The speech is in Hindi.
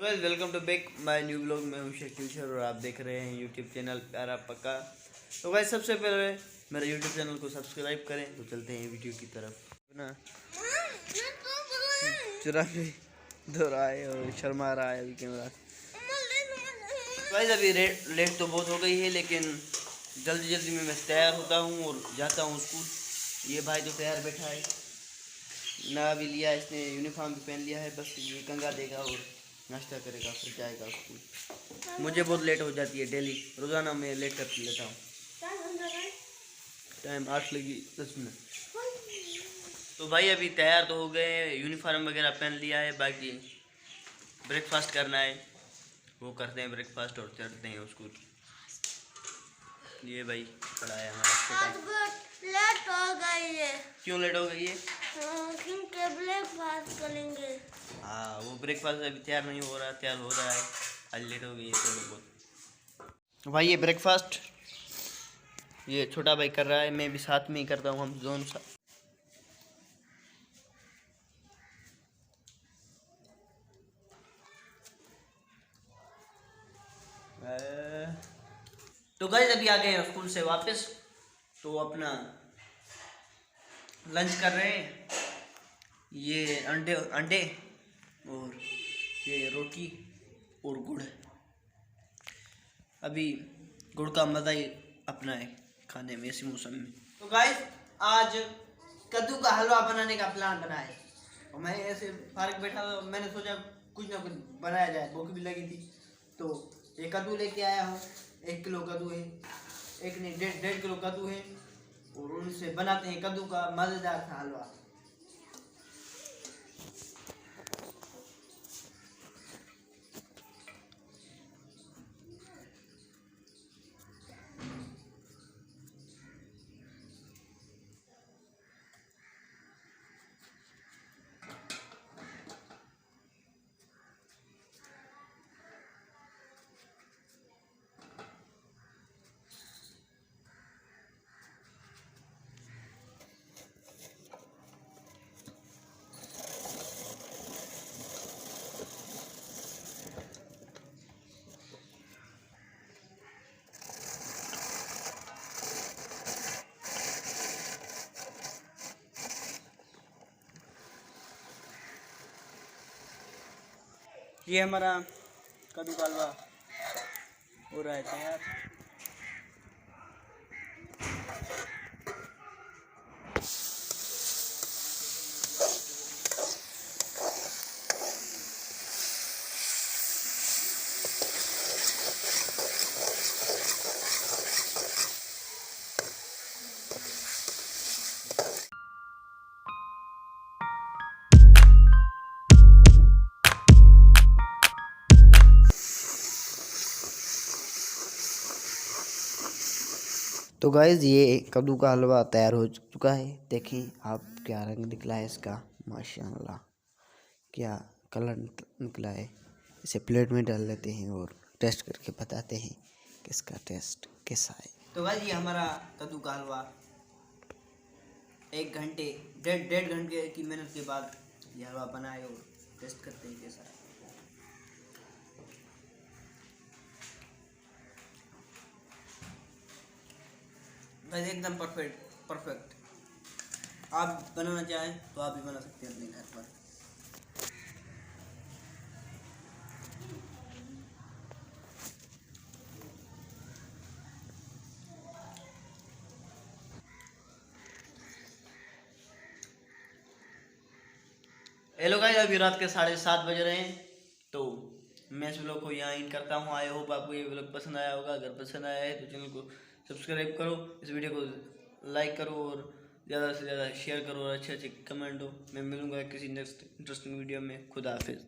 Guys welcome to back my new blog. मैं हूं शकील और आप देख रहे हैं यूट्यूब चैनल प्यारा पक्का। तो गाइस सबसे पहले मेरे यूट्यूब चैनल को सब्सक्राइब करें। तो चलते हैं वीडियो की तरफ ना। चुरा के दो रहा है और शर्मा रहा है अभी कैमरा। गाइस अभी लेट तो बहुत हो गई है, लेकिन जल्दी जल्दी में मैं तैयार होता हूँ और जाता हूँ स्कूल। ये भाई तो तैयार बैठा है ना, भी लिया इसने, यूनिफॉर्म भी पहन लिया है, बस ये कंगा देगा और नाश्ता करेगा फिर जाएगा स्कूल। मुझे बहुत लेट हो जाती है, डेली रोज़ाना मैं लेट कर लेता हूँ। टाइम 8:10। तो भाई अभी तैयार तो हो गए, यूनिफॉर्म वगैरह पहन लिया है, बाकी ब्रेकफास्ट करना है, वो करते हैं ब्रेकफास्ट और चलते हैं स्कूल। ये भाई खड़ा है हमारा। लेट हो गई है। क्यों लेट हो गई है? क्योंकि ब्रेकफास्ट करेंगे। हाँ, वो ब्रेकफास्ट अभी तैयार नहीं हो रहा, तैयार हो रहा है, आज लेट हो गई है थोड़ी बहुत। भाई ये ब्रेकफास्ट ये छोटा भाई कर रहा है, मैं भी साथ में ही करता हूँ, हम दोनों साथ। तो गाइस अभी आ गए हैं स्कूल से वापस, तो अपना लंच कर रहे हैं। ये अंडे अंडे और ये रोटी और गुड़। अभी गुड़ का मज़ा ही अपना है खाने में इसी मौसम में। तो गाइस आज कद्दू का हलवा बनाने का प्लान बना है, और मैं ऐसे फारग बैठा था, मैंने सोचा कुछ ना कुछ बनाया जाए, भूख भी लगी थी। तो ये कद्दू लेके आया हूँ, 1 किलो कद्दू है, एक नहीं 1.5 किलो कद्दू है, और उनसे बनाते हैं कद्दू का मज़ेदार सा हलवा। ये हमारा कद्दू का हलवा हो रहा है तैयार। तो गाइज़ ये कद्दू का हलवा तैयार हो चुका है। देखें आप क्या रंग निकला है इसका, माशाल्लाह क्या कलर निकला है। इसे प्लेट में डाल लेते हैं और टेस्ट करके बताते हैं कि इसका टेस्ट कैसा है। तो गाइज़ ये हमारा कद्दू का हलवा 1-1.5 घंटे की मेहनत के बाद ये हलवा बनाए, और टेस्ट करते हैं कैसा है। एकदम परफेक्ट। आप बनाना चाहें तो आप भी बना सकते हैं अपने घर पर। हेलो गाइस, अभी रात के 7:30 बज रहे हैं। तो मैं इस ब्लॉग को यहाँ इन करता हूँ। आई होप आपको ये ब्लॉग पसंद आया होगा। अगर पसंद आया है तो चैनल को सब्सक्राइब करो, इस वीडियो को लाइक करो और ज़्यादा से ज़्यादा शेयर करो और अच्छे अच्छे कमेंट दो। मैं मिलूँगा किसी नेक्स्ट इंटरेस्टिंग वीडियो में। खुदा हाफिज़।